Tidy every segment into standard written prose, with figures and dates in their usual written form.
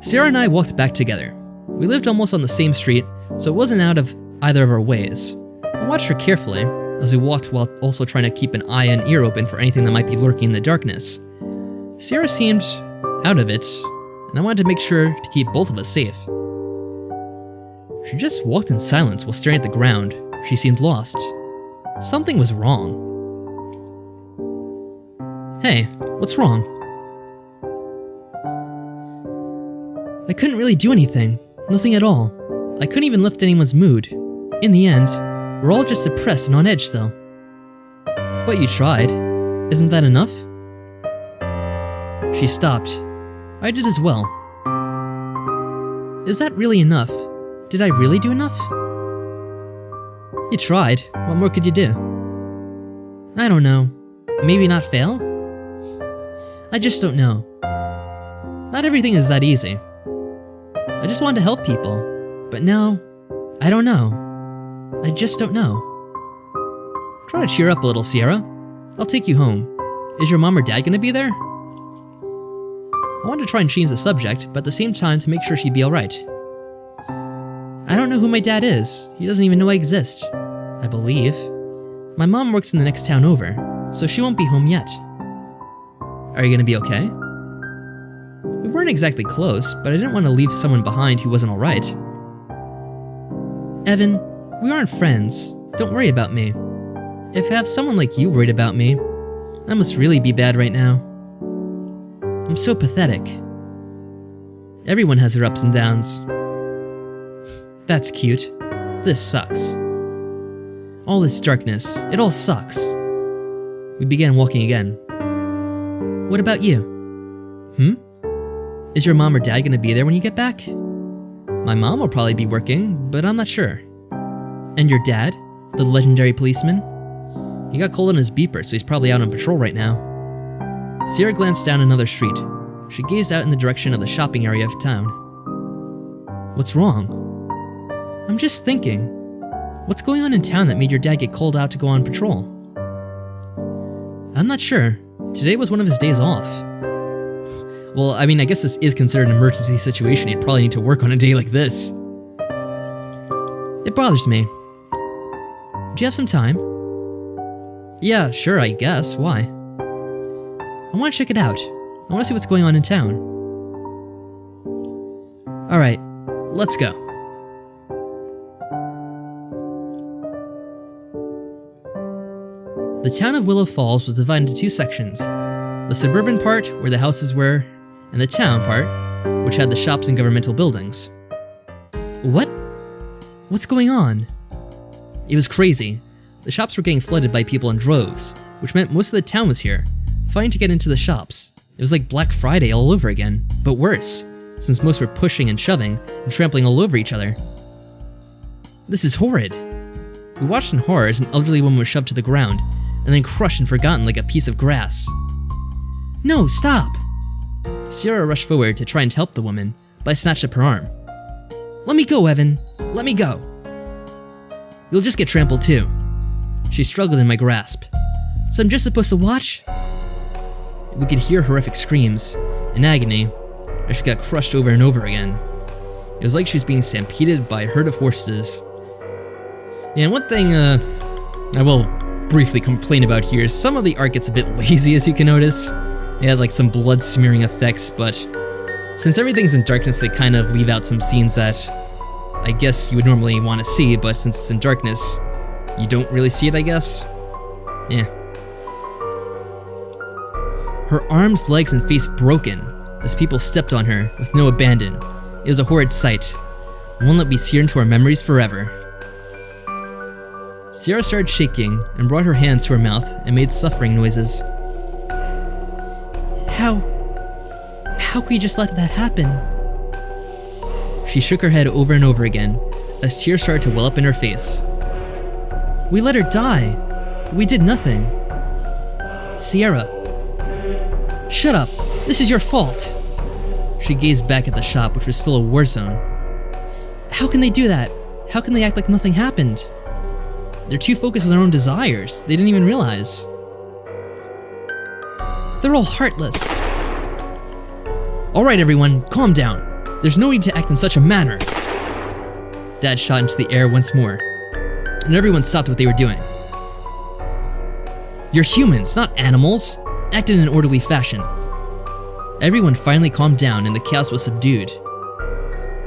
Sierra and I walked back together. We lived almost on the same street, so it wasn't out of either of our ways. I watched her carefully as we walked while also trying to keep an eye and ear open for anything that might be lurking in the darkness. Sierra seemed out of it, and I wanted to make sure to keep both of us safe. She just walked in silence while staring at the ground. She seemed lost. Something was wrong. Hey, what's wrong? I couldn't really do anything. Nothing at all. I couldn't even lift anyone's mood. In the end, we're all just depressed and on edge still. But you tried. Isn't that enough? She stopped. I did as well. Is that really enough? Did I really do enough? You tried. What more could you do? I don't know. Maybe not fail? I just don't know. Not everything is that easy. I just wanted to help people, but now, I don't know. I just don't know. Try to cheer up a little, Sierra. I'll take you home. Is your mom or dad gonna be there? I wanted to try and change the subject, but at the same time to make sure she'd be alright. I don't know who my dad is. He doesn't even know I exist. I believe. My mom works in the next town over, so she won't be home yet. Are you gonna be okay? We weren't exactly close, but I didn't want to leave someone behind who wasn't alright. Evan, we aren't friends. Don't worry about me. If I have someone like you worried about me, I must really be bad right now. I'm so pathetic. Everyone has their ups and downs. That's cute. This sucks. All this darkness, it all sucks. We began walking again. What about you? Is your mom or dad gonna be there when you get back? My mom will probably be working, but I'm not sure. And your dad? The legendary policeman? He got cold on his beeper, so he's probably out on patrol right now. Sierra glanced down another street. She gazed out in the direction of the shopping area of town. What's wrong? I'm just thinking. What's going on in town that made your dad get called out to go on patrol? I'm not sure. Today was one of his days off. Well, I mean, I guess this is considered an emergency situation. He'd probably need to work on a day like this. It bothers me. Do you have some time? Yeah, sure, I guess. Why? I want to check it out. I want to see what's going on in town. Alright, let's go. The town of Willow Falls was divided into two sections. The suburban part, where the houses were, and the town part, which had the shops and governmental buildings. What? What's going on? It was crazy. The shops were getting flooded by people in droves, which meant most of the town was here, fighting to get into the shops. It was like Black Friday all over again, but worse, since most were pushing and shoving and trampling all over each other. This is horrid. We watched in horror as an elderly woman was shoved to the ground, and then crushed and forgotten like a piece of grass. No, stop! Sierra rushed forward to try and help the woman, but I snatched up her arm. Let me go, Evan! Let me go! You'll just get trampled too. She struggled in my grasp. So I'm just supposed to watch? We could hear horrific screams, in agony, as she got crushed over and over again. It was like she was being stampeded by a herd of horses. Yeah, and one thing I will briefly complain about here is some of the art gets a bit lazy, as you can notice. It had like some blood smearing effects, but since everything's in darkness, they kind of leave out some scenes that I guess you would normally want to see, but since it's in darkness, you don't really see it, I guess. Yeah. Her arms, legs, and face broken as people stepped on her with no abandon. It was a horrid sight, one that would be seared into our memories forever. Sierra started shaking and brought her hands to her mouth and made suffering noises. How could you just let that happen? She shook her head over and over again as tears started to well up in her face. We let her die. We did nothing. Sierra. Shut up. This is your fault. She gazed back at the shop, which was still a war zone. How can they do that? How can they act like nothing happened? They're too focused on their own desires. They didn't even realize. They're all heartless. All right, everyone, calm down. There's no need to act in such a manner. Dad shot into the air once more, and everyone stopped what they were doing. You're humans, not animals. Act in an orderly fashion. Everyone finally calmed down and the chaos was subdued.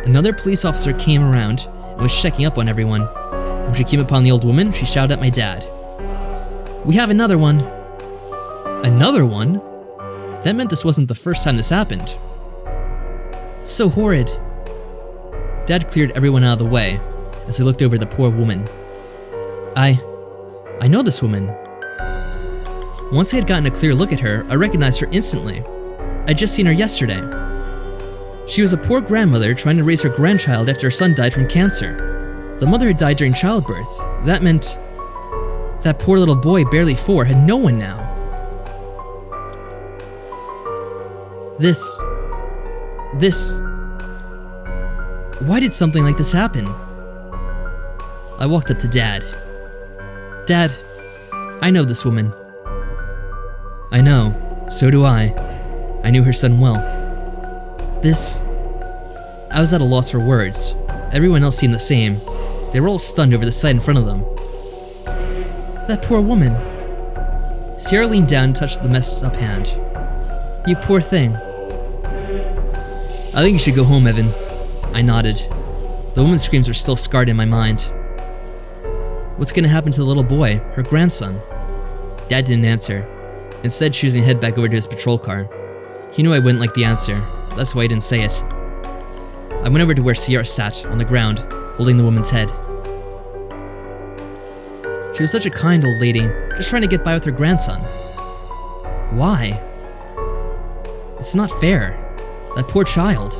Another police officer came around and was checking up on everyone. When she came upon the old woman, she shouted at my dad. We have another one. Another one? That meant this wasn't the first time this happened. So horrid. Dad cleared everyone out of the way as he looked over the poor woman. I know this woman. Once I had gotten a clear look at her, I recognized her instantly. I'd just seen her yesterday. She was a poor grandmother trying to raise her grandchild after her son died from cancer. The mother had died during childbirth. That meant that poor little boy, barely 4, had no one now. Why did something like this happen? I walked up to Dad. Dad, I know this woman. I know, so do I. I knew her son well. I was at a loss for words. Everyone else seemed the same. They were all stunned over the sight in front of them. That poor woman. Sierra leaned down and touched the messed up hand. You poor thing. I think you should go home, Evan. I nodded. The woman's screams were still scarred in my mind. What's gonna happen to the little boy, her grandson? Dad didn't answer, instead choosing to head back over to his patrol car. He knew I wouldn't like the answer, that's why he didn't say it. I went over to where Sierra sat, on the ground, holding the woman's head. She was such a kind old lady, just trying to get by with her grandson. Why? It's not fair. That poor child.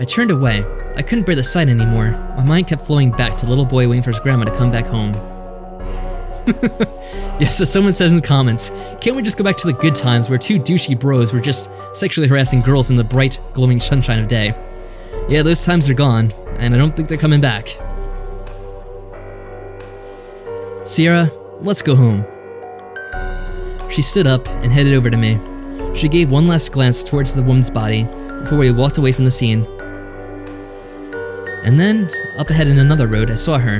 I turned away. I couldn't bear the sight anymore. My mind kept flowing back to the little boy waiting for his grandma to come back home. Yes, as someone says in the comments, can't we just go back to the good times where 2 douchey bros were just sexually harassing girls in the bright, glowing sunshine of day? Yeah, those times are gone, and I don't think they're coming back. Sierra, let's go home. She stood up and headed over to me. She gave one last glance towards the woman's body before we walked away from the scene. And then, up ahead in another road, I saw her.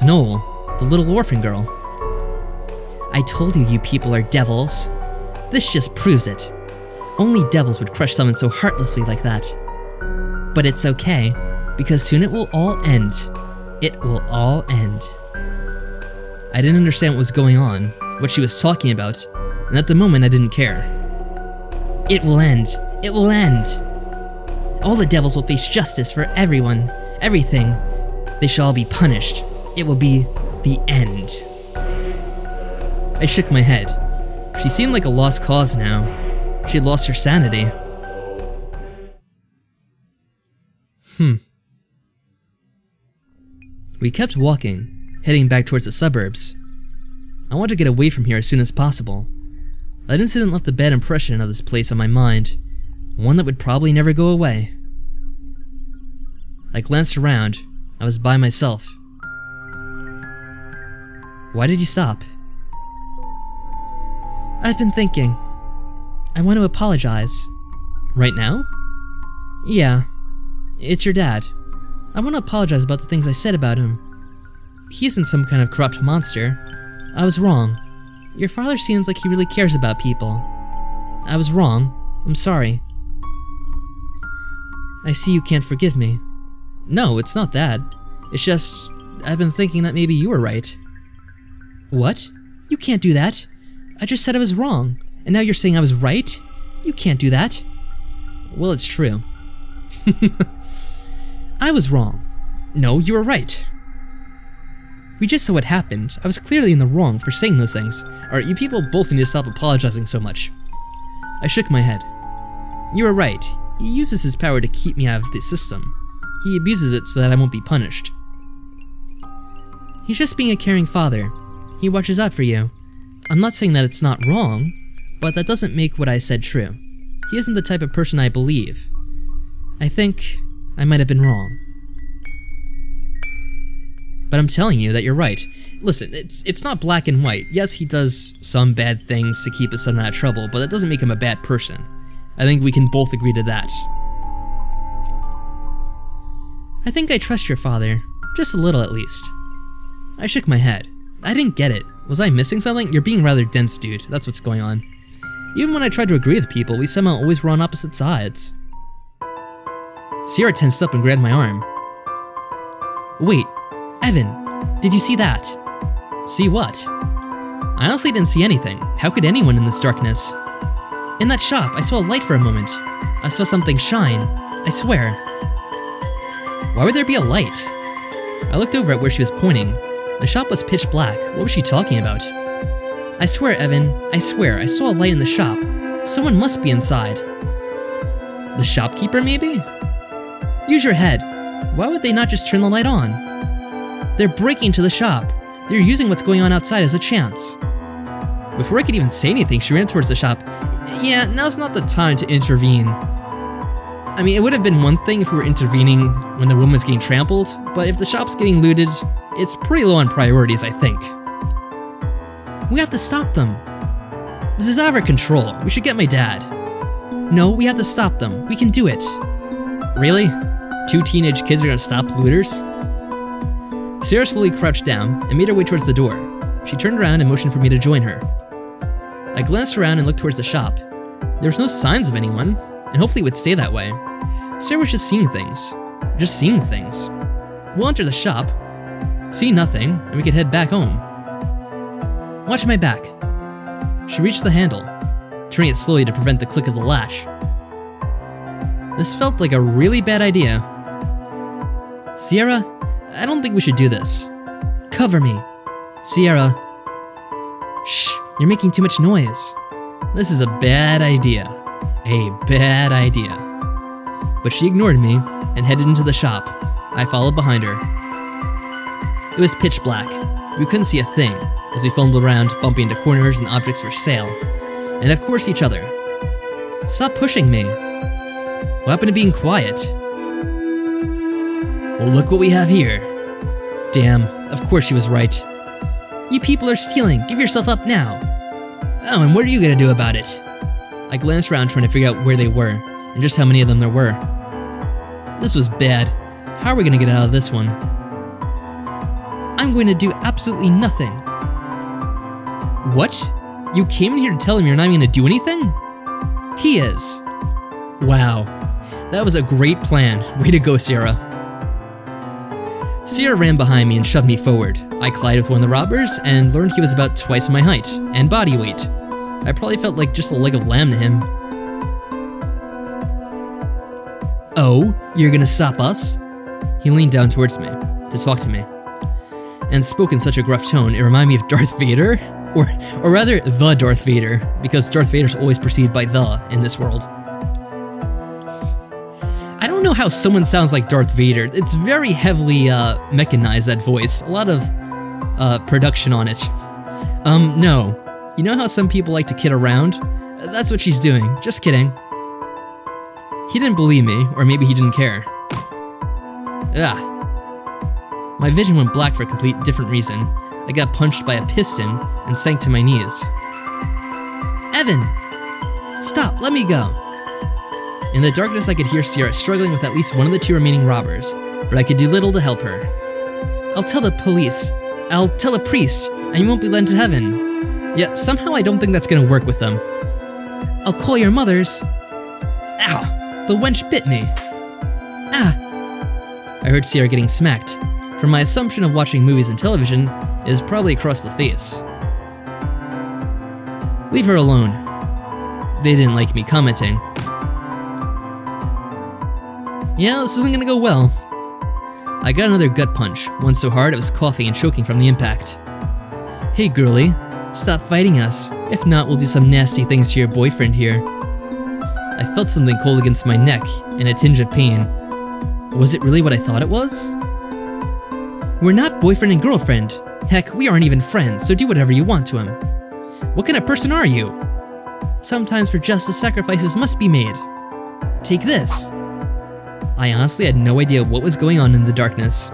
Noel, the little orphan girl. I told you people are devils. This just proves it. Only devils would crush someone so heartlessly like that. But it's okay, because soon it will all end. It will all end. I didn't understand what was going on, what she was talking about, and at the moment I didn't care. It will end. It will end. All the devils will face justice for everyone, everything. They shall all be punished. It will be the end. I shook my head. She seemed like a lost cause now. She had lost her sanity. We kept walking, heading back towards the suburbs. I wanted to get away from here as soon as possible. That incident left a bad impression of this place on my mind, one that would probably never go away. I glanced around. I was by myself. Why did you stop? I've been thinking. I want to apologize. Right now? Yeah. It's your dad. I want to apologize about the things I said about him. He isn't some kind of corrupt monster. I was wrong. Your father seems like he really cares about people. I was wrong. I'm sorry. I see you can't forgive me. No, it's not that. It's just, I've been thinking that maybe you were right. What? You can't do that. I just said I was wrong, and now you're saying I was right? You can't do that. Well, it's true. I was wrong. No, you were right. We just saw what happened. I was clearly in the wrong for saying those things. Alright, you people both need to stop apologizing so much. I shook my head. You were right. He uses his power to keep me out of the system. He abuses it so that I won't be punished. He's just being a caring father. He watches out for you. I'm not saying that it's not wrong, but that doesn't make what I said true. He isn't the type of person I believe. I think I might have been wrong. But I'm telling you that you're right. Listen, it's not black and white. Yes, he does some bad things to keep his son out of trouble, but that doesn't make him a bad person. I think we can both agree to that. I think I trust your father. Just a little at least. I shook my head. I didn't get it. Was I missing something? You're being rather dense, dude. That's what's going on. Even when I tried to agree with people, we somehow always were on opposite sides. Sierra tensed up and grabbed my arm. Wait, Evan, did you see that? See what? I honestly didn't see anything. How could anyone in this darkness? In that shop, I saw a light for a moment. I saw something shine. I swear. Why would there be a light? I looked over at where she was pointing. The shop was pitch black. What was she talking about? I swear, Evan, I swear, I saw a light in the shop. Someone must be inside. The shopkeeper, maybe? Use your head. Why would they not just turn the light on? They're breaking into the shop. They're using what's going on outside as a chance. Before I could even say anything, she ran towards the shop. Yeah, now's not the time to intervene. I mean, it would have been one thing if we were intervening when the woman was getting trampled, but if the shop's getting looted, it's pretty low on priorities, I think. We have to stop them. This is out of our control. We should get my dad. No, we have to stop them. We can do it. Really? 2 teenage kids are gonna stop looters? Sierra slowly crouched down and made her way towards the door. She turned around and motioned for me to join her. I glanced around and looked towards the shop. There was no signs of anyone, and hopefully it would stay that way. Sierra was just seeing things. Just seeing things. We'll enter the shop, see nothing, and we could head back home. Watch my back. She reached the handle, turning it slowly to prevent the click of the lash. This felt like a really bad idea. Sierra, I don't think we should do this. Cover me. Sierra. Shh, you're making too much noise. This is a bad idea. A bad idea. But she ignored me and headed into the shop. I followed behind her. It was pitch black. We couldn't see a thing as we fumbled around, bumping into corners and objects for sale. And of course each other. Stop pushing me. What happened to being quiet? Well, look what we have here. Damn, of course she was right. You people are stealing. Give yourself up now. Oh, and what are you gonna do about it? I glanced around trying to figure out where they were, and just how many of them there were. This was bad. How are we gonna get out of this one? I'm going to do absolutely nothing. What? You came in here to tell him you're not even gonna do anything? He is. Wow. That was a great plan. Way to go, Sierra. Sierra ran behind me and shoved me forward. I collided with one of the robbers and learned he was about twice my height and body weight. I probably felt like just a leg of lamb to him. Oh, you're gonna stop us? He leaned down towards me to talk to me and spoke in such a gruff tone it reminded me of Darth Vader, or rather the Darth Vader, because Darth Vader's always preceded by the in this world. I don't know how someone sounds like Darth Vader. It's very heavily mechanized, that voice. A lot of production on it. No. You know how some people like to kid around? That's what she's doing. Just kidding. He didn't believe me, or maybe he didn't care. Ugh. My vision went black for a complete different reason. I got punched by a piston and sank to my knees. Evan! Stop, let me go. In the darkness I could hear Sierra struggling with at least one of the 2 remaining robbers, but I could do little to help her. I'll tell the police. I'll tell a priest, and you won't be led to heaven. Yet somehow I don't think that's gonna work with them. I'll call your mothers. Ow! The wench bit me. Ah! I heard Sierra getting smacked. From my assumption of watching movies and television, it is probably across the face. Leave her alone. They didn't like me commenting. Yeah, this isn't gonna go well. I got another gut punch, one so hard I was coughing and choking from the impact. Hey girlie, stop fighting us. If not, we'll do some nasty things to your boyfriend here. I felt something cold against my neck and a tinge of pain. Was it really what I thought it was? We're not boyfriend and girlfriend. Heck, we aren't even friends, so do whatever you want to him. What kind of person are you? Sometimes for justice, sacrifices must be made. Take this. I honestly had no idea what was going on in the darkness.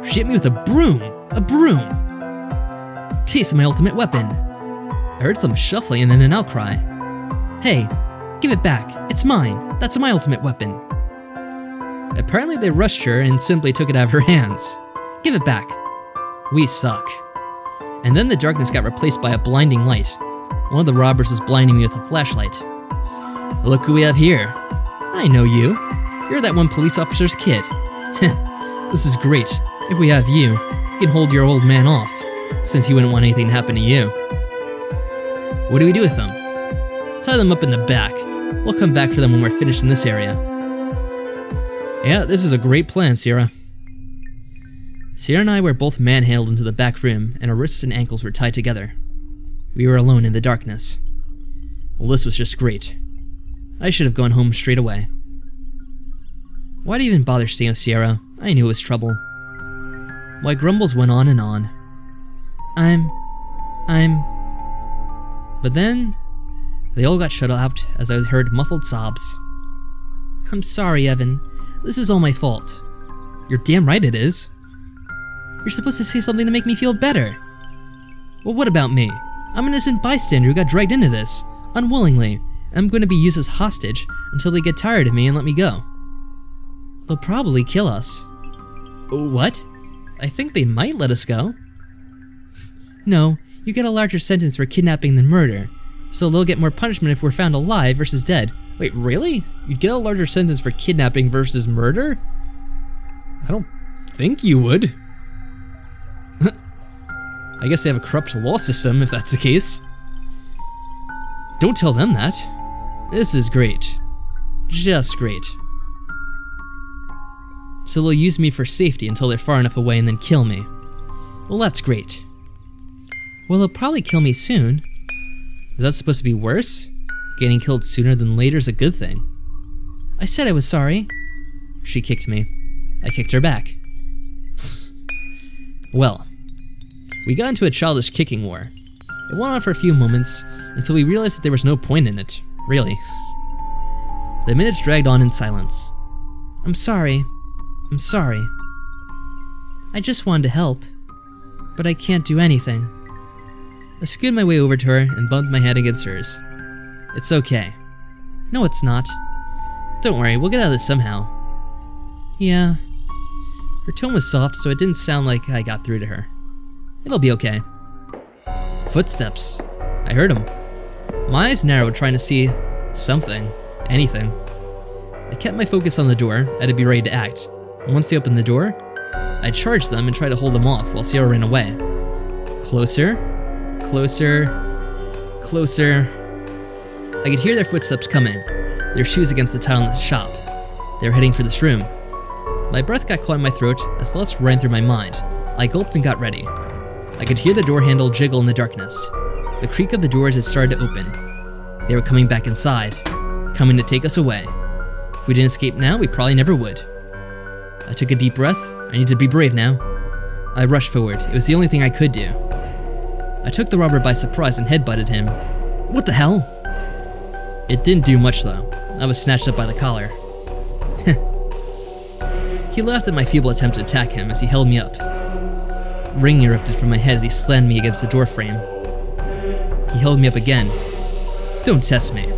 She hit me with a broom! A broom! Taste my ultimate weapon. I heard some shuffling and then an outcry. Hey, Give it back. It's mine. That's my ultimate weapon. Apparently they rushed her and simply took it out of her hands. Give it back. We suck. And then the darkness got replaced by a blinding light. One of the robbers was blinding me with a flashlight. Look who we have here. I know you. You're that one police officer's kid. This is great. If we have you, you can hold your old man off, since he wouldn't want anything to happen to you. What do we do with them? Tie them up in the back. We'll come back for them when we're finished in this area. Yeah, this is a great plan, Sierra. Sierra and I were both manhandled into the back room, and our wrists and ankles were tied together. We were alone in the darkness. Well, this was just great. I should have gone home straight away. Why'd I even bother staying with Sierra? I knew it was trouble. My grumbles went on and on. But then, they all got shut out as I heard muffled sobs. I'm sorry, Evan. This is all my fault. You're damn right it is. You're supposed to say something to make me feel better. Well, what about me? I'm an innocent bystander who got dragged into this, unwillingly. I'm going to be used as hostage until they get tired of me and let me go. They'll probably kill us. What? I think they might let us go. No, you get a larger sentence for kidnapping than murder, so they'll get more punishment if we're found alive versus dead. Wait, really? You'd get a larger sentence for kidnapping versus murder? I don't think you would. I guess they have a corrupt law system if that's the case. Don't tell them that. This is great. Just great. So they'll use me for safety until they're far enough away and then kill me. Well, that's great. Well, they'll probably kill me soon. Is that supposed to be worse? Getting killed sooner than later is a good thing. I said I was sorry. She kicked me. I kicked her back. Well, we got into a childish kicking war. It went on for a few moments until we realized that there was no point in it, really. The minutes dragged on in silence. I'm sorry. I'm sorry. I just wanted to help, but I can't do anything. I scooted my way over to her and bumped my head against hers. It's okay. No, it's not. Don't worry, we'll get out of this somehow. Yeah. Her tone was soft, so it didn't sound like I got through to her. It'll be okay. Footsteps. I heard them. My eyes narrowed trying to see something. Anything. I kept my focus on the door. I had to be ready to act. And once they opened the door, I charged them and tried to hold them off while Sierra ran away. Closer. Closer. Closer. I could hear their footsteps coming. Their shoes against the tile in the shop. They were heading for this room. My breath got caught in my throat as thoughts ran through my mind. I gulped and got ready. I could hear the door handle jiggle in the darkness. The creak of the doors had started to open. They were coming back inside, coming to take us away. If we didn't escape now, we probably never would. I took a deep breath. I need to be brave now. I rushed forward. It was the only thing I could do. I took the robber by surprise and headbutted him. What the hell? It didn't do much though. I was snatched up by the collar. He laughed at my feeble attempt to attack him as he held me up. Ring erupted from my head as he slammed me against the door frame. He held me up again. Don't test me.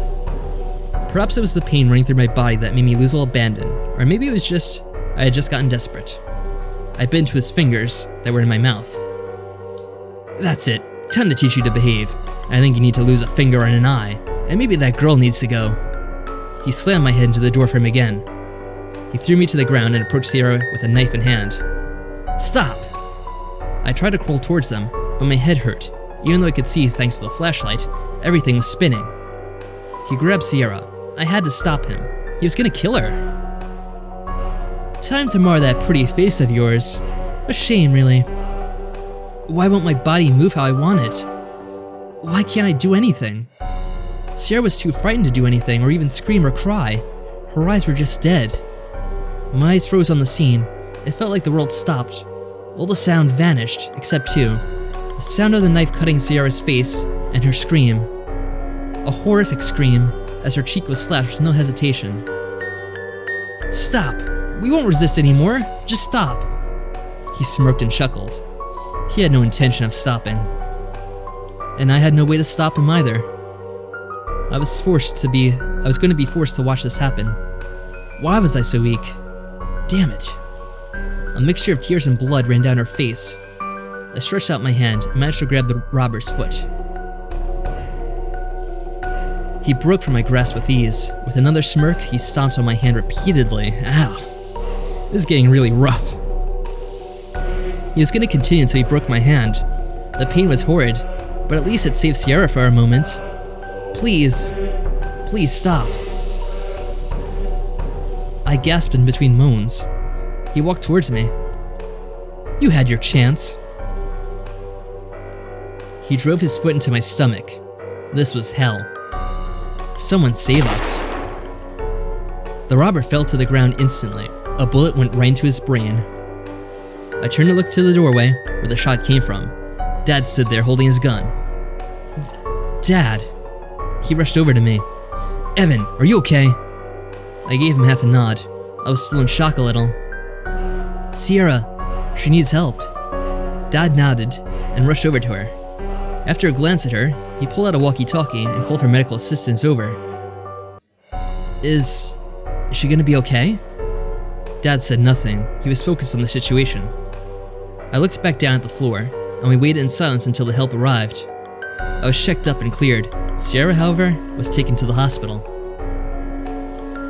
Perhaps it was the pain running through my body that made me lose all abandon, or maybe it was just I had just gotten desperate. I bit into his fingers that were in my mouth. That's it. Time to teach you to behave. I think you need to lose a finger and an eye, and maybe that girl needs to go. He slammed my head into the doorframe again. He threw me to the ground and approached Sierra with a knife in hand. Stop! I tried to crawl towards them, but my head hurt. Even though I could see thanks to the flashlight, everything was spinning. He grabbed Sierra. I had to stop him. He was gonna kill her. Time to mar that pretty face of yours. A shame, really. Why won't my body move how I want it? Why can't I do anything? Sierra was too frightened to do anything or even scream or cry. Her eyes were just dead. My eyes froze on the scene. It felt like the world stopped. All the sound vanished, except two. The sound of the knife cutting Sierra's face and her scream. A horrific scream as her cheek was slashed with no hesitation. Stop! We won't resist anymore. Just stop. He smirked and chuckled. He had no intention of stopping. And I had no way to stop him either. I was going to be forced to watch this happen. Why was I so weak? Damn it. A mixture of tears and blood ran down her face. I stretched out my hand and managed to grab the robber's foot. He broke from my grasp with ease. With another smirk, he stomped on my hand repeatedly. Ow. This is getting really rough. He was going to continue until he broke my hand. The pain was horrid, but at least it saved Sierra for a moment. Please. Please stop. I gasped in between moans. He walked towards me. You had your chance. He drove his foot into my stomach. This was hell. Someone save us. The robber fell to the ground instantly. A bullet went right into his brain. I turned to look to the doorway where the shot came from. Dad stood there holding his gun. Dad. He rushed over to me. Evan, are you okay? I gave him half a nod. I was still in shock a little. Sierra, she needs help. Dad nodded and rushed over to her. After a glance at her, he pulled out a walkie-talkie and called for medical assistance over. Is she gonna be okay? Dad said nothing. He was focused on the situation. I looked back down at the floor, and we waited in silence until the help arrived. I was checked up and cleared. Sierra, however, was taken to the hospital.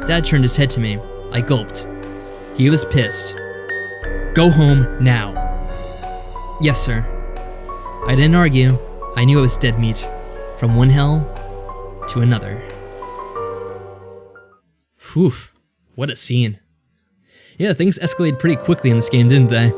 Dad turned his head to me. I gulped. He was pissed. Go home now. Yes, sir. I didn't argue. I knew it was dead meat. From one hell to another. Whew, what a scene. Yeah, things escalated pretty quickly in this game, didn't they?